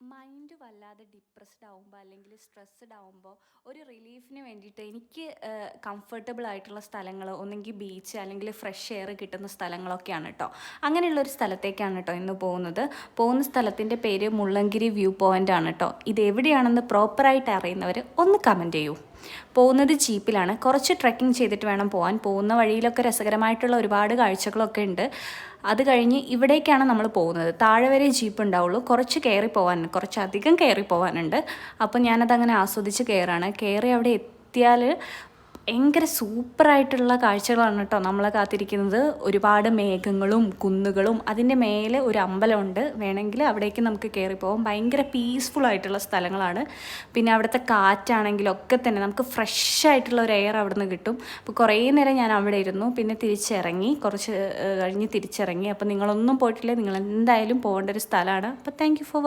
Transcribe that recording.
Mind വല്ലാതെ depressed ആവുമ്പോൾ അല്ലെങ്കിൽ സ്ട്രെസ്ഡ് ആവുമ്പോൾ ഒരു റിലീഫിന് വേണ്ടിയിട്ട് എനിക്ക് കംഫർട്ടബിൾ ആയിട്ടുള്ള സ്ഥലങ്ങൾ ഒന്നെങ്കിൽ ബീച്ച് അല്ലെങ്കിൽ ഫ്രഷ് എയർ കിട്ടുന്ന സ്ഥലങ്ങളൊക്കെയാണ് കേട്ടോ. അങ്ങനെയുള്ളൊരു സ്ഥലത്തേക്കാണ് കേട്ടോ ഇന്ന് പോകുന്ന സ്ഥലത്തിൻ്റെ പേര് മുള്ളങ്കിരി വ്യൂ പോയിൻ്റ് ആണ് കേട്ടോ. ഇത് എവിടെയാണെന്ന് പ്രോപ്പറായിട്ട് അറിയുന്നവർ ഒന്ന് കമൻറ്റ് ചെയ്യൂ. പോകുന്നത് ജീപ്പിലാണ്. കുറച്ച് ട്രെക്കിംഗ് ചെയ്തിട്ട് വേണം പോകാൻ. പോകുന്ന വഴിയിലൊക്കെ രസകരമായിട്ടുള്ള ഒരുപാട് കാഴ്ചകളൊക്കെ ഉണ്ട്. അത് കഴിഞ്ഞ് ഇവിടേക്കാണ് നമ്മൾ പോകുന്നത്. താഴെ വരെ ജീപ്പ് ഉണ്ടാവുള്ളൂ. കുറച്ചധികം കയറി പോകാനുണ്ട്. അപ്പോൾ ഞാനതങ്ങനെ ആസ്വദിച്ച് കയറി അവിടെ എത്തിയാൽ ഭയങ്കര സൂപ്പറായിട്ടുള്ള കാഴ്ചകളാണ് കേട്ടോ നമ്മളെ കാത്തിരിക്കുന്നത്. ഒരുപാട് മേഘങ്ങളും കുന്നുകളും അതിൻ്റെ മേലെ ഒരു അമ്പലമുണ്ട്. വേണമെങ്കിൽ അവിടേക്ക് നമുക്ക് കയറിപ്പോകാം. ഭയങ്കര പീസ്ഫുൾ ആയിട്ടുള്ള സ്ഥലങ്ങളാണ്. പിന്നെ അവിടുത്തെ കാറ്റാണെങ്കിലൊക്കെ തന്നെ നമുക്ക് ഫ്രഷ് ആയിട്ടുള്ള ഒരു എയർ അവിടെ നിന്ന് കിട്ടും. അപ്പോൾ കുറേ നേരം ഞാൻ അവിടെ ഇരുന്നു. പിന്നെ കുറച്ച് കഴിഞ്ഞ് തിരിച്ചിറങ്ങി. അപ്പോൾ നിങ്ങളൊന്നും പോയിട്ടില്ലേ, നിങ്ങൾ എന്തായാലും പോകേണ്ട ഒരു സ്ഥലമാണ്. അപ്പോൾ താങ്ക് യു ഫോർ